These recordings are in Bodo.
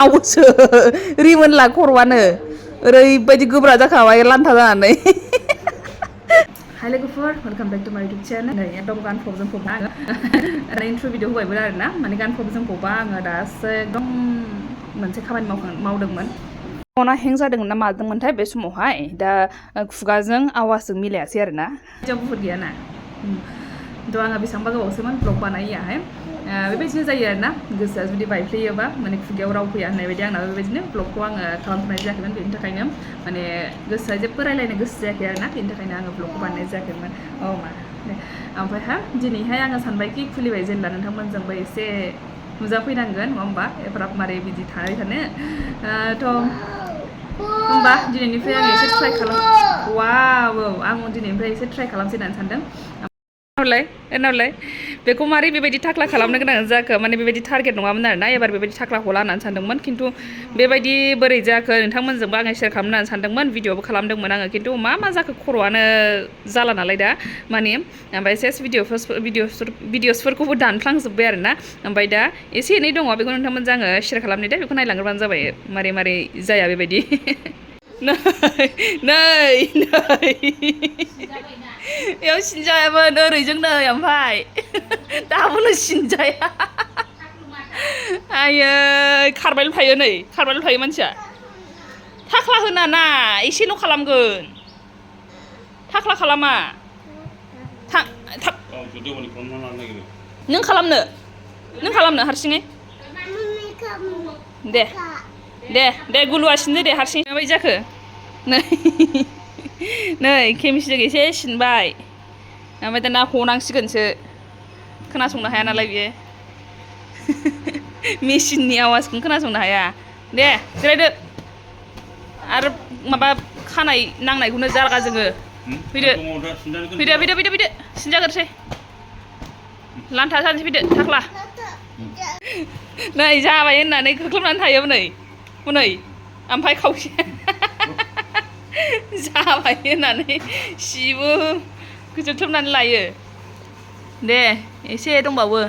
आवसो रिमोनला खर'आनो ओरैबायदि गोब्रा जाखाबाय लान्था जानानै हाय लोगोफोर वेलकाम बेक टु माय इउटुब चेनेल नै एकदम गानफब जोमफबना आङो इन्ट्र' भिडिअ होबायमोन आरोना माने गानफब जोमफबा आङो दासो एकदम मोनसे खामानि मावदोंमोन फना हें जादोंमोन ना मादोंमोनथाय बे समावहाय दा खुगाजों आवाजजों मिलायासै आरोना बुहुद गैयाना थ' आङो बेसेबांबा गोबावसोमोन ब्लग बानायैयाहाय बेबायदिनो जायो आरोना गोसोआ जुदि बायफ्लेयोबा माने खुगायाव राव फैया होननाय बायदि आंना बेबायदिनो ब्लगखौ आङो खालामथ'नाय जायाखैमोन बेनि थाखायनो माने गोसोआ जेबो रायलायनो गोसो जायाखै आरोना बेनि थाखायनो आङो ब्लगखौ बानायनाय जायाखैमोन औ मा ओमफ्रायहाय दिनैहाय आङो सानबायखि खुलिबाय जेब्ला नोंथांमोनजोंबो एसे नुजाफैनांगोन नङा होमबा एफाराब मारै बिदि थाबाय थानो थ' होमबा दिनैनिफ्राय आं एसे ट्राइ खालाम वाव आं दिनैनिफ्राय एसे ट्राइ खालामसै होननानै सानदों उनावलाय बेखौ मारै बेबायदि थाख्ला खालामनो गोनां जाखो माने बेबायदि टारगेट नङामोन आरोना एबार बेबायदि थाख्ला हला होननानै सानदोंमोन खिन्थु बेबायदि बोरै जाखो नोंथांमोनजोंबो आङो शेयार खालामनो होननानै सानदोंमोन भिडिअबो खालामदोंमोन आङो खिन्थु मा जाखो खर'आनो जाला नालाय दा माने ओमफ्राय सेस भिडिअसफोरखौबो दानफ्लांजोब्बाय आरोना ओमफ्राय दा एसे एनै दङ बेखौ नोंथांमोनजों आङो शेयार खालामनाय दे बेखौ नायलांग्रोबानो जाबाय मारै जाया बेबायदि नै बेयाव सिनजायामोन ओरैजों नै ओमफ्राय दाबोनो सिनजाया आयै खारबायल' थायो मानसिया थाख्ला होनाङा एसेल' खालामगोन थाख्ला खालामा नों खालामनो हारसिङै दे गुलुआ सिनदो दे हारसिं माबायदि जाखो नै खेमसिजों एसे सिनबाय ओमफ्राय दाना हनांसिगोनसो खोनासंनो हाया नालाय बियो मेसिननि आवाजखौनो खोनासंनो हाया दे जिरायदो आरो माबा खानाय नांनायखौनो जारगा जोङो फैदो सिनजाग्रोसै लान्था जानोसै फैदो थाख्ला नै जाबाय होननानै खोख्लोबनानै थायो नै ओमफ्राय खावसे जाबाय होननानै सिबो गोजोख्लोबनानै लायो दे एसे दंबावो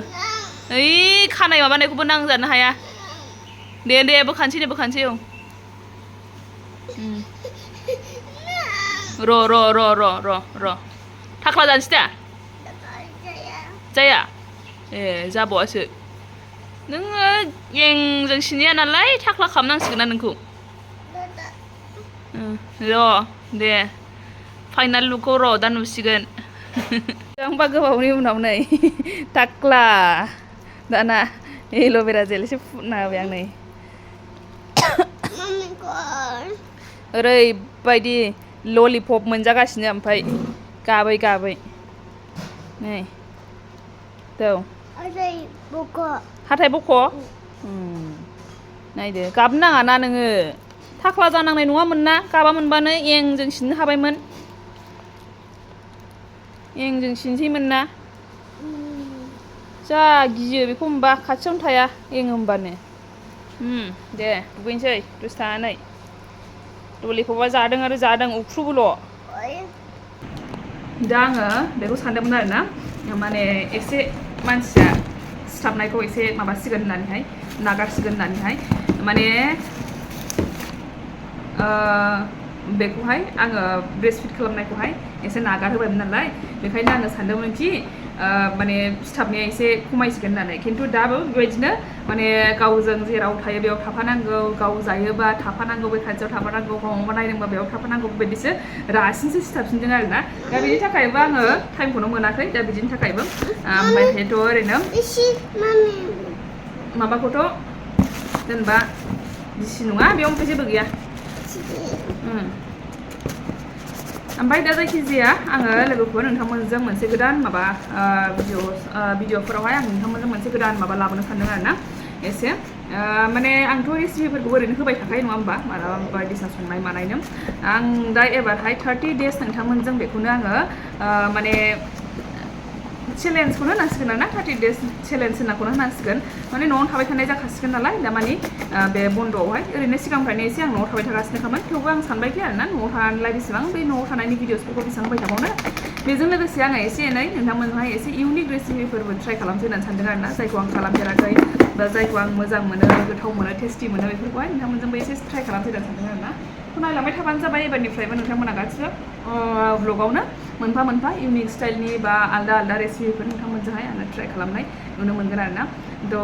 ओइ खानाय माबानायखौबो नांजानो हाया दे बोखानोसै औ र' थाख्ला जानोसै दा जाया ए जाबावासो नोङो एंजों सिनजाया नालाय थाख्ला खालामनांसिगोन ना नोंखौ र' दे फाइनाल लुकखौ र' दा नुसिगोन बेसेबांबा गोबावनि उनाव नै टाक्ला दाना एल'भेरा जेल एसे फुनना होबाय आं नै ओरैबायदि ललिपप मोनजागासिनो ओमफ्राय गाबै नै हाथाय बख' नायदो गाबनो नाङा ना नोङो थाख्ला जानांनाय नङामोन ना गाबामोनबानो एंजों सिननो हाबायमोन एंजों सिनसैमोन ना जा गियो बेखौ होनबा खाथियावनो थाया एं होनबानो दे दुगैनोसै दसे थानानै ललिपपआ जादों उखुबोल' दा आङो बेखौ सानदोंमोन आरोना माने एसे मानसिया सिथाबनायखौ एसे माबासिगोन होननानैहाय नागारसिगोन होननानैहाय माने बेखौहाय आङो ब्रेस्ट फिड खालामनायखौहाय एसे नागारहोबायमोन नालाय बेखायनो आङो सानदोंमोन कि माने सिथाबनाया एसे खमायसिगोन होननानै खिन्थु दाबो बेबायदिनो माने गावजों जेराव थायो बेयाव थाफानांगौ गाव जायोबा थाफानांगौ बे खाथियाव थाफानांगौ माबा नायदोंबा बेयाव थाफानांगौ बेबायदिसो रासिनसो सिथाबसिनदों आरोना दा बेनि थाखायबो आङो टाइमखौनो मोनाखै दा बिदिनि थाखायबो ओमफ्रायथ' ओरैनो माबाखौथ' जेनेबा गिसि नङा बेयाव ओमफ्राय जेबो गैया ओमफ्राय दा जायखिजाया आङो लोगोफोर नोंथांमोनजों मोनसे गोदान माबा भिडिअफोरावहाय आं नोंथांमोनजों मोनसे गोदान माबा लाबोनो सानदों आरोना एसे माने आंथ' रेसिपिफोरखौ ओरैनो होबाय थाखायो नङा होमबा मालाबा बायदिसिना संनाय मानायनो आं दा एबारहाय 30 days नोंथांमोनजों बेखौनो आङो माने चेलेन्जखौनो होनांसिगोन आरोना 30 days चेलेन्ज होननाखौनो होनांसिगोन माने न'आवनो थाबाय थानाय जाखासिगोन नालाय दा माने बे बन्द'आवहाय ओरैनो सिगांनिफ्रायनो एसे आं न'आव थाबाय थागासिनोखामोन थेवबो आं सानबायखि आरोना न'आव थानानैलाय बेसेबां बे न'आव थानायनि भिडिअसफोरखौ बेसेबां होबाय थाबावनो बेजों लोगोसे आङो एसे एनै नोंथांमोनहाय एसे इउनिक रेसिपिफोरबो ट्राइ खालामसै होननानै सानदों आरोना जायखौ आं खालामफेराखै बा जायखौ आं मोजां मोनो गोथाव मोनो टेस्टि मोनो बेफोरखौहाय नोंथांमोनजोंबो एसे ट्राइ खालामफैनो सानदों आरो ना नायलांबाय थाबानो जाबाय एबारनिफ्रायबो नोंथांमोना गासिबो ब्लगावनो मोनफा मोनफा इउनिक स्टाइलनि बा आलदा आलदा रेसिपिफोर नोंथांमोनजोंहाय आङो ट्राइ खालामनाय नुनो मोनगोन आरो ना थ'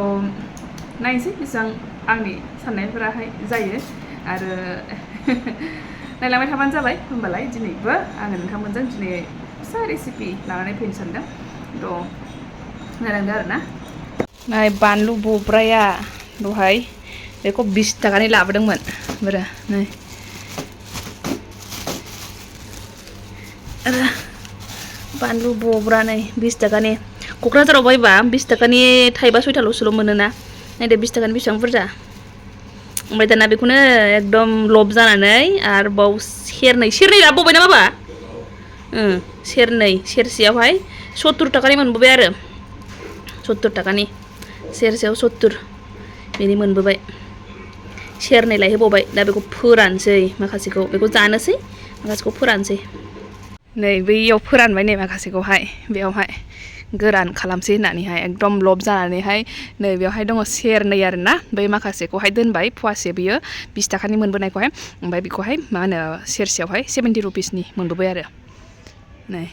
नायनोसै बेसेबां आंनि साननायफोराहाय जायो आरो नायलांबाय थाबानो जाबाय होमबालाय दिनैबो आङो नोंथांमोनजों दिनै फिसा रेसिपि लानानै फैनो सानदों थ' नायलांदो आरो ना नाय बानलु बब्राया दहाय बेखौ 20 थाखानि लाबोदोंमोन बोरो नै आरो बानलु बब्रा नै 20 थाखानि क'क्राझाराव बायबा 20 थाखानि थाइबा सयथाल'सोल' मोनोना नायदो 20 थाखानि बेसेबां बुरजा ओमफ्राय दाना बेखौनो एकदम लब जानानै आरोबाव सेरनै लाबोबाय ना बाबा सेरनै सेरसेयावहाय 70 थाखानि मोनबोबाय आरो 70 थाखानि सेरसेयाव 70 बेनि मोनबोबाय सेरनै लायहोबावबाय दा बेखौ फोरानसै माखासेखौ बेखौ जानोसै माखासेखौ फोरानसै नै बैयाव फोरानबाय नै माखासेखौहाय बेयावहाय गोरान खालामसै होननानैहाय एकदम लब जानानैहाय नै बेयावहाय दङ सेरनै आरो ना बै माखासेखौहाय दोनबाय फवासे बियो 20 थाखानि मोनबोनायखौहाय ओमफ्राय बेखौहाय मा होनो सेरसेयावहाय 70 रुपिसनि मोनबोबाय आरो नै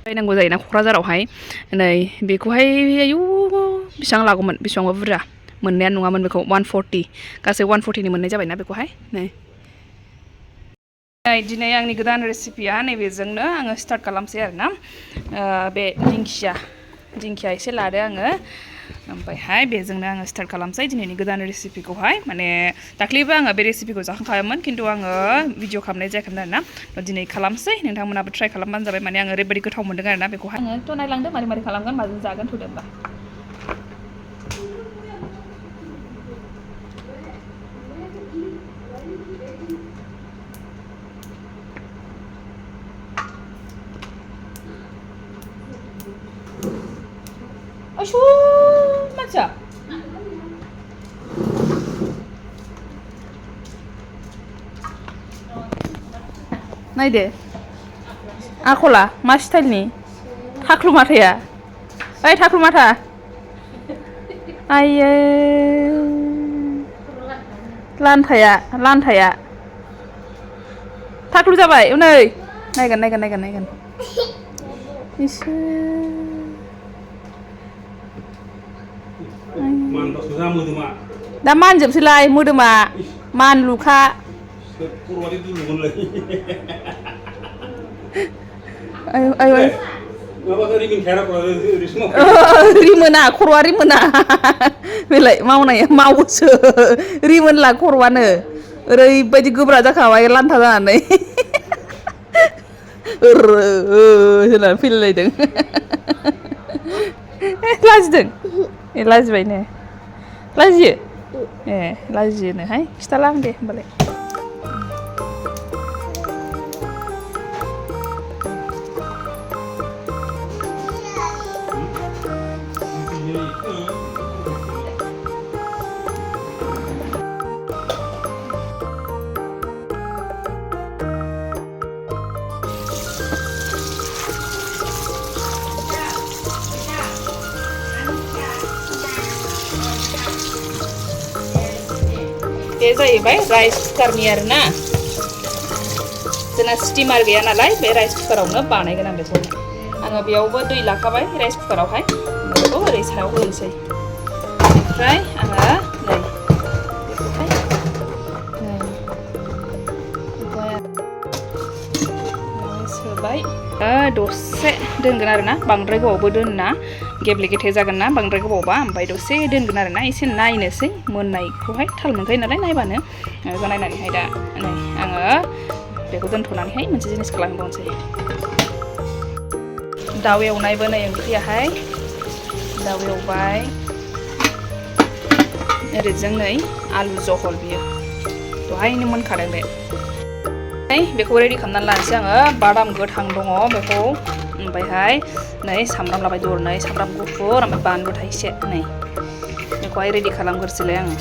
बायनांगौ जायोना क'क्राझारावहाय नै बेखौहाय आयु बेसेबां लागौमोन बेसेबांबा बुरजा मोननायानो नङामोन बेखौ 140 गासै 140नि मोननाय जाबायना बेखौहाय नै दिनै आंनि गोदान रेसिपिया नैबेजोंनो आङो स्टार्ट खालामसै आरो ना बे दिंखिया एसे लादो आङो ओमफ्रायहाय बेजोंनो आङो स्टार्ट खालामसै दिनैनि गोदान रेसिपिखौहाय माने दाख्लैबो आङो बे रेसिपिखौ जाखांखायोमोन खिन्थु आङो भिडिअ खालामनाय जायाखैमोन आरो ना दिनै खालामसै नोंथांमोनाबो ट्राइ खालामबानो जाबाय माने आङो ओरैबायदि गोथाव मोनदों आरो ना बेखौहाय आङो थ' नायलांदो मारै मारै खालामगोन माजों जागोन थ'दो होमबा 아쇼 맞자 नायदो आखला मा स्टाइलनि थाख्लु माथाया ओइ थाख्लु माथा आयै लान्थाया थाख्लु जाबाय नै नायगोन दा मानजोबसैलाय मोदोमा मानलुखा रिमोना खर'आ रिमोना बेलाय मावोसो रिमोनला खर'आनो ओरैबायदि गोब्रा जाखाबाय लान्था जानानै होननानै फैलायलायदों लाजिदों लाजिबाय नो लाजियो लाजियोनोहाय खिथाला आं दे होमबालाय बे जाहैबाय राइस कुकारनि आरोना जोंना स्टिमार गैया नालाय बे राइस कुकारावनो बानायगोन आं बेखौ आङो बेयावबो दै लाखाबाय राइस कुकारावहाय बेखौ ओरै सायाव होनोसै ओमफ्राय आङो नै बेखौहाय सोबाय दसे दोनगोन आरोना बांद्राय गोबावबो दोनना गेब्ले-गेथे जागोन ना बांद्राय गोबावबा ओमफ्राय दसे दोनगोन आरोना एसे नायनोसै मोननायखौहाय थाल मोनखायो नालाय नायबानो बेखौ नायनानैहाय दा नै आङो बेखौ दोनथ'नानैहाय मोनसे जिनिस खालामबावनोसै दाउ एवनायबो नै ओंख्रियाहाय दाउ एवबाय ओरैजों नै आलु जहल बियो दहायनो मोनखादों बे बेखौ रेडि खालामनानै लानोसै आङो बादाम गोथां दङ बेखौ ओमफ्रायहाय नै सामब्राम लाबाय दरनै सामब्राम गुफुर ओमफ्राय बानलु थाइसे नै बेखौहाय रेडि खालामग्रोसैलाय आङो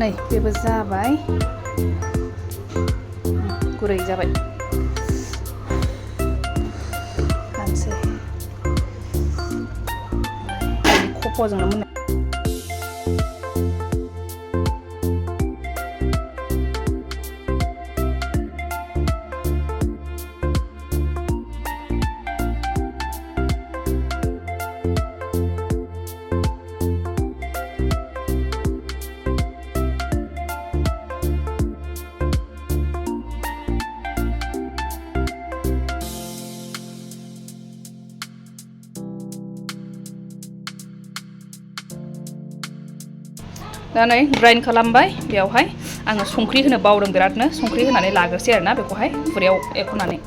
नै बेबो जाबाय गुरै जाबाय हानसै खफ'जोंनो मोननाय दा नै ग्राइन्ड खालामबाय बेयावहाय आङो संख्रि होनो बावदों बिरादनो संख्रि होनानै लाग्रोसै आरोना बेखौहाय खुरैयाव एख'नानै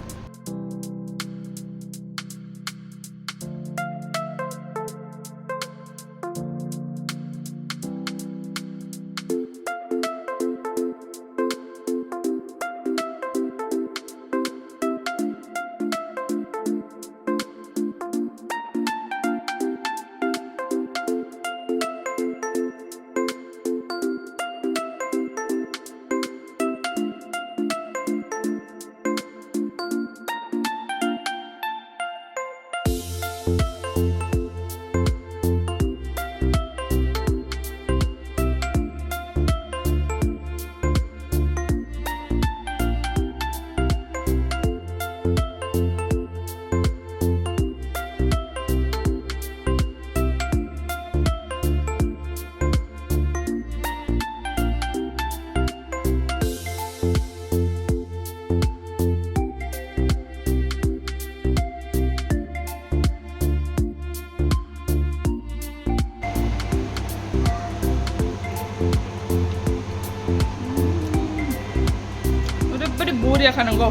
बरिया खानांगौ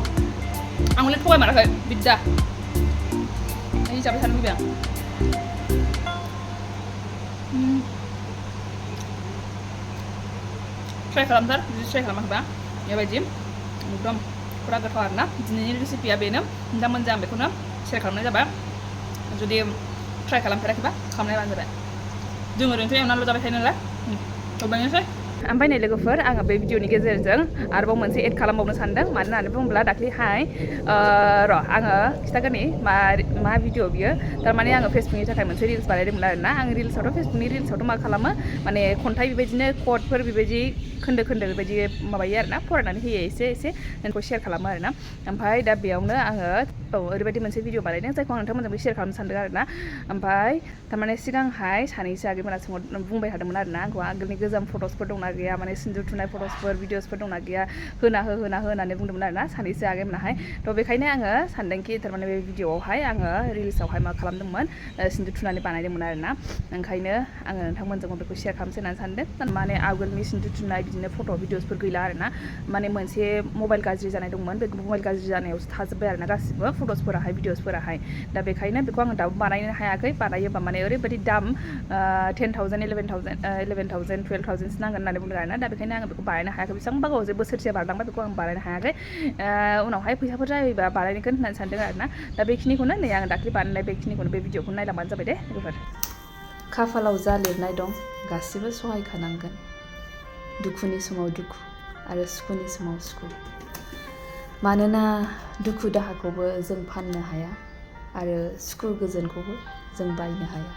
आं हले थगायमाराखै बिद्दा आं जाबाय थानो लुबैयो आं ट्राइ खालामथार जुदि ट्राइ खालामाखैबा बेबायदि एकदम फुरा गोथाव आरोना दिनैनि रेसिपिया बेनो नोंथांमोनजों आं बेखौनो शेयार खालामनाय जाबाय जुदि ट्राइ खालामफेराखैबा खालामनायबानो जाबाय जोङो ओरैनोथ' एवनानैल' जाबाय थायो नालाय अबायनोसै ओमफ्राय नै लोगोफोर आङो बे भिडिअनि गेजेरजों आरोबाव मोनसे एड खालामबावनो सानदों मानो होननानै बुङोब्ला दाख्लैहाय र' आङो खिथागोननि मा भिडिअ बियो थारमाने आङो फेसबुकनि थाखाय मोनसे रिल्स बानायदोंमोन आरोना आं फेसबुकनि रिल्सआवथ' मा खालामो माने खन्थाइ बेबायदिनो कटफोर बेबायदि खोन्दो बेबायदि माबायो आरोना फरायनानै होयो एसे नोंखौ शेयार खालामो आरोना ओमफ्राय दा बेयावनो आङो ओरैबायदि मोनसे भिडिअ बानायदों जायखौ आं नोंथांमोनजोंबो शेयार खालामनो सानदों आरोना ओमफ्राय थारमाने सिगांहाय सानैसो आगैमोना बुंबाय थादोंमोन आरोना आंखौ आगोलनि गोजाम फट'सफोर दंना गैया माने सिन्दुर थुनाय फट'सफोर भिडिअसफोर दंना गैया होना हो होननानै बुंदोंमोन आरोना सानैसो आगैमोनाहाय थ' बेखायनो आङो सानदोंखि थारमाने बे भिडिअआवहाय आङो रिल्सआवहाय मा खालामदोंमोन सिन्दुर थुनानै बानायदोंमोन आरोना ओंखायनो आङो नोंथांमोनजों बेखौ शेयार खालामसै होननानै सानदों माने आगोलनि सिन्दुर थुनाय बिदिनो फट' भिडिअसफोर गैला आरोना माने मोनसे मबाइल गाज्रि जानाय दंमोन बे मबाइल गाज्रि जानायावसो थाजोब्बाय आरोना गासिबो फट'सफोराहाय भिडिअसफोराहाय दा बेखायनो बेखौ आङो दाबो बानायनो हायाखै बानायोबा माने ओरैबायदि दाम 10,000 11,000 12,000 नांगोन होननानै बुंदों आरोना दा बेखायनो आङो बेखौ बानायनो हायाखै बेसेबांबा गोबावजों बोसोरसे बारलांबाय बेखौ आं बानायनो हायाखै उनावहाय फैसाफोर जायोबा बानायगोन होननानै सानदों आरोना दा बेखिनिखौनो नै आं दाख्लै बानायनाय बेखिनिखौनो बे भिडिअखौ नायलांबानो जाबाय दे लोगोफोर खाफालाव जा लिरनाय दं गासिबो सहायखानांगोन दुखुनि समाव दुखु आरो सुखुनि समाव सुखु मानोना दुखु दाहाखौबो जों फाननो हाया आरो सुखु गोजोनखौबो जों बायनो हाया